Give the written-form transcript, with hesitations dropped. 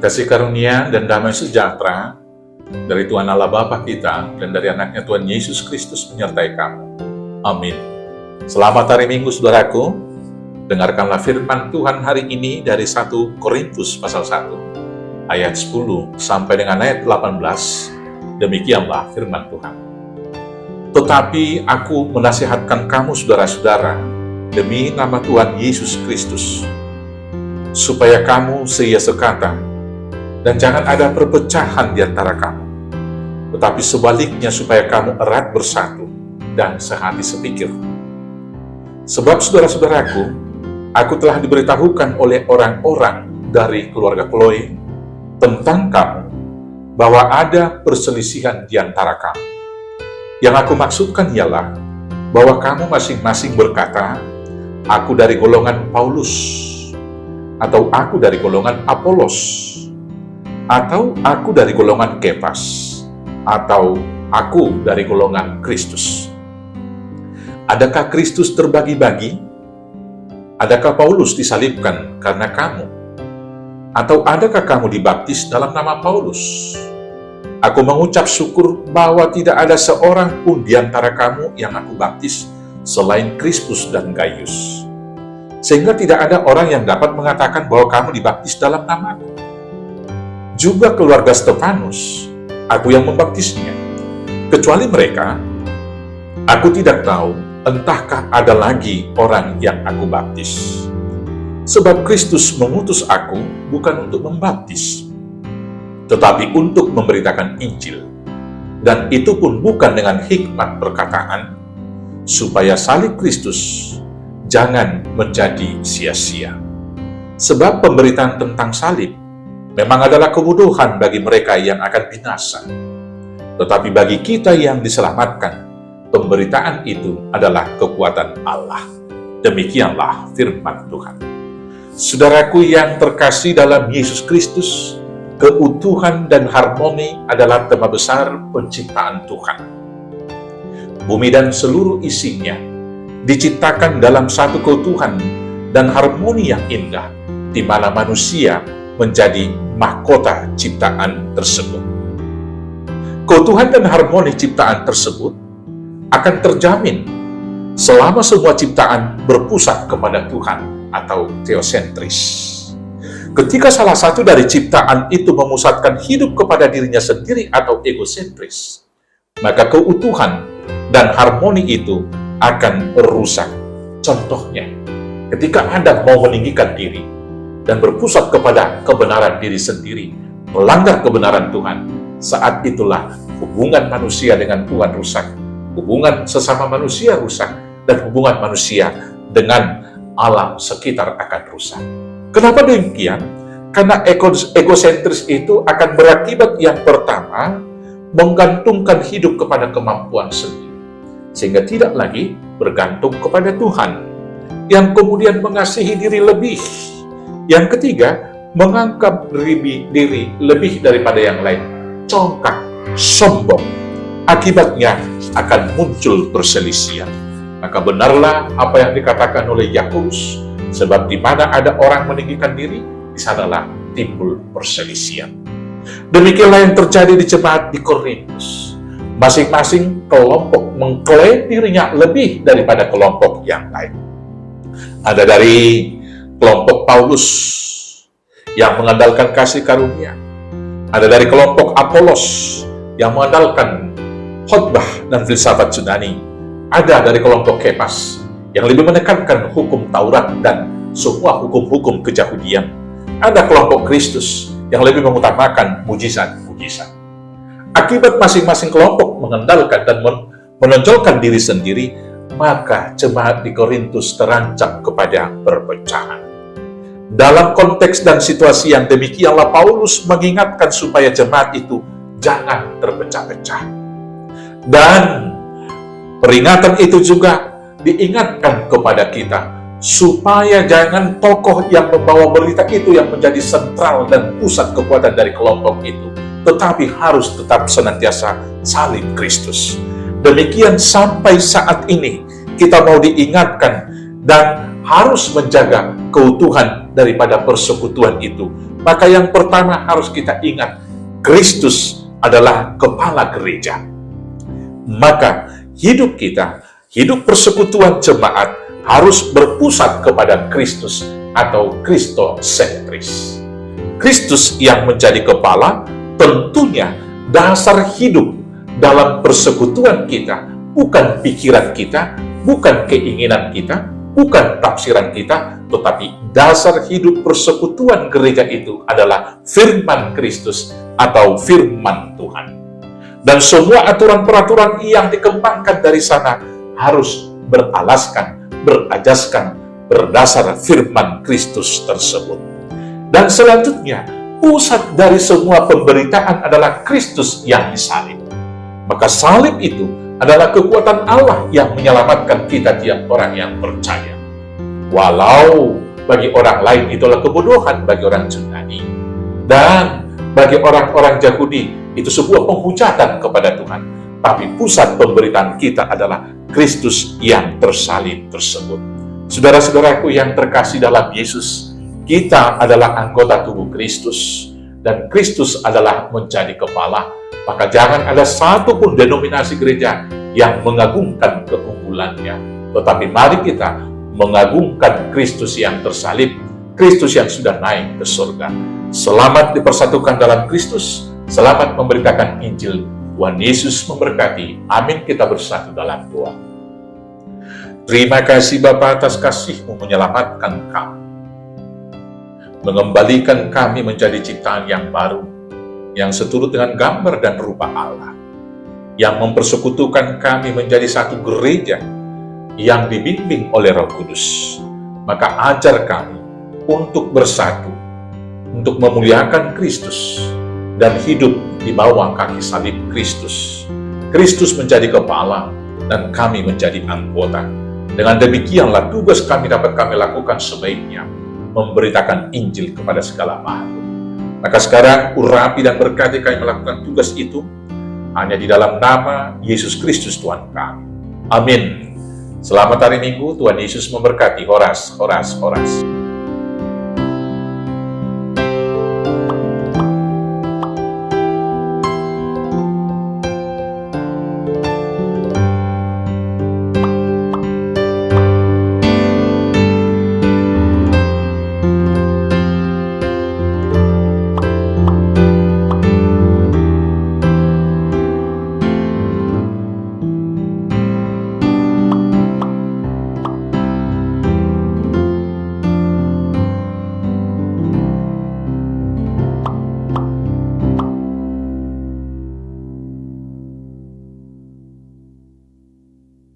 Kasih karunia dan damai sejahtera dari Tuhan Allah Bapa kita dan dari anaknya Tuhan Yesus Kristus menyertai kamu. Amin. Selamat hari Minggu, saudaraku. Dengarkanlah firman Tuhan hari ini dari 1 Korintus pasal 1, ayat 10 sampai dengan ayat 18. Demikianlah firman Tuhan. Tetapi aku menasihatkan kamu, saudara-saudara, demi nama Tuhan Yesus Kristus, supaya kamu seia sekata, dan jangan ada perpecahan di antara kamu, tetapi sebaliknya supaya kamu erat bersatu dan sehati sepikir. Sebab saudara-saudaraku, aku telah diberitahukan oleh orang-orang dari keluarga Chloe tentang kamu, bahwa ada perselisihan di antara kamu. Yang aku maksudkan ialah bahwa kamu masing-masing berkata, aku dari golongan Paulus, atau aku dari golongan Apolos, atau aku dari golongan Kefas, atau aku dari golongan Kristus. Adakah Kristus terbagi-bagi? Adakah Paulus disalibkan karena kamu? Atau adakah kamu dibaptis dalam nama Paulus? Aku mengucap syukur bahwa tidak ada seorang pun di antara kamu yang aku baptis selain Krispus dan Gaius. Sehingga tidak ada orang yang dapat mengatakan bahwa kamu dibaptis dalam namaku. Juga keluarga Stefanus, aku yang membaptisnya. Kecuali mereka, aku tidak tahu entahkah ada lagi orang yang aku baptis. Sebab Kristus mengutus aku bukan untuk membaptis, tetapi untuk memberitakan Injil. Dan itu pun bukan dengan hikmat perkataan, supaya salib Kristus jangan menjadi sia-sia. Sebab pemberitaan tentang salib memang adalah kebodohan bagi mereka yang akan binasa. Tetapi bagi kita yang diselamatkan, pemberitaan itu adalah kekuatan Allah. Demikianlah firman Tuhan. Saudaraku yang terkasih dalam Yesus Kristus, keutuhan dan harmoni adalah tema besar penciptaan Tuhan. Bumi dan seluruh isinya diciptakan dalam satu keutuhan dan harmoni yang indah, di mana manusia menjadi mahkota ciptaan tersebut. Keutuhan dan harmoni ciptaan tersebut akan terjamin selama semua ciptaan berpusat kepada Tuhan atau teosentris. Ketika salah satu dari ciptaan itu memusatkan hidup kepada dirinya sendiri atau egosentris, maka keutuhan dan harmoni itu akan rusak. Contohnya, ketika Adam mau meninggikan diri dan berpusat kepada kebenaran diri sendiri, melanggar kebenaran Tuhan, saat itulah hubungan manusia dengan Tuhan rusak, hubungan sesama manusia rusak, dan hubungan manusia dengan alam sekitar akan rusak. Kenapa demikian? Karena egosentris itu akan berakibat yang pertama, menggantungkan hidup kepada kemampuan sendiri, sehingga tidak lagi bergantung kepada Tuhan, yang kemudian mengasihi diri lebih. Yang ketiga, menganggap diri lebih daripada yang lain, congkak, sombong. Akibatnya akan muncul perselisihan. Maka benarlah apa yang dikatakan oleh Yakobus, sebab di mana ada orang meninggikan diri, di sanalah timbul perselisihan. Demikianlah yang terjadi di jemaat di Korintus. Masing-masing kelompok mengklaim dirinya lebih daripada kelompok yang lain. Ada dari kelompok Paulus yang mengandalkan kasih karunia. Ada dari kelompok Apolos yang mengandalkan khotbah dan filsafat Yunani. Ada dari kelompok Kefas yang lebih menekankan hukum Taurat dan semua hukum-hukum keyahudian. Ada kelompok Kristus yang lebih mengutamakan mujizat-mujizat. Akibat masing-masing kelompok mengandalkan dan menonjolkan diri sendiri, maka jemaat di Korintus terancam kepada perpecahan. Dalam konteks dan situasi yang demikianlah Paulus mengingatkan supaya jemaat itu jangan terpecah-pecah. Dan peringatan itu juga diingatkan kepada kita supaya jangan tokoh yang membawa berita itu yang menjadi sentral dan pusat kekuatan dari kelompok itu, tetapi harus tetap senantiasa salib Kristus. Demikian sampai saat ini kita mau diingatkan dan harus menjaga keutuhan daripada persekutuan itu. Maka yang pertama harus kita ingat, Kristus adalah kepala gereja. Maka hidup kita, hidup persekutuan jemaat harus berpusat kepada Kristus atau Kristosentris. Kristus yang menjadi kepala, tentunya dasar hidup dalam persekutuan kita bukan pikiran kita, bukan keinginan kita, bukan tafsiran kita, tetapi dasar hidup persekutuan gereja itu adalah firman Kristus atau firman Tuhan. Dan semua aturan-peraturan yang dikembangkan dari sana harus beralaskan, berajaskan, berdasar firman Kristus tersebut. Dan selanjutnya, pusat dari semua pemberitaan adalah Kristus yang disalib. Maka salib itu adalah kekuatan Allah yang menyelamatkan kita tiap orang yang percaya. Walau bagi orang lain itulah kebodohan bagi orang Yunani, dan bagi orang-orang Yahudi itu sebuah penghujatan kepada Tuhan. Tapi pusat pemberitaan kita adalah Kristus yang tersalib tersebut. Saudara-saudaraku yang terkasih dalam Yesus, kita adalah anggota tubuh Kristus, dan Kristus adalah menjadi kepala. Maka jangan ada satupun denominasi gereja yang mengagungkan keunggulannya, tetapi mari kita mengagungkan Kristus yang tersalib, Kristus yang sudah naik ke surga. Selamat dipersatukan dalam Kristus, selamat memberitakan Injil. Tuhan Yesus memberkati. Amin. Kita bersatu dalam doa. Terima kasih Bapa atas kasih-Mu menyelamatkan kami, mengembalikan kami menjadi ciptaan yang baru, yang seturut dengan gambar dan rupa Allah, yang mempersekutukan kami menjadi satu gereja yang dibimbing oleh Roh Kudus. Maka ajar kami untuk bersatu, untuk memuliakan Kristus, dan hidup di bawah kaki salib Kristus. Kristus menjadi kepala, dan kami menjadi anggota. Dengan demikianlah tugas kami dapat kami lakukan sebaiknya, memberitakan Injil kepada segala makhluk. Maka sekarang urapi dan berkati kami melakukan tugas itu, hanya di dalam nama Yesus Kristus Tuhan kami. Amin. Selamat hari Minggu, Tuhan Yesus memberkati. Horas, horas, horas.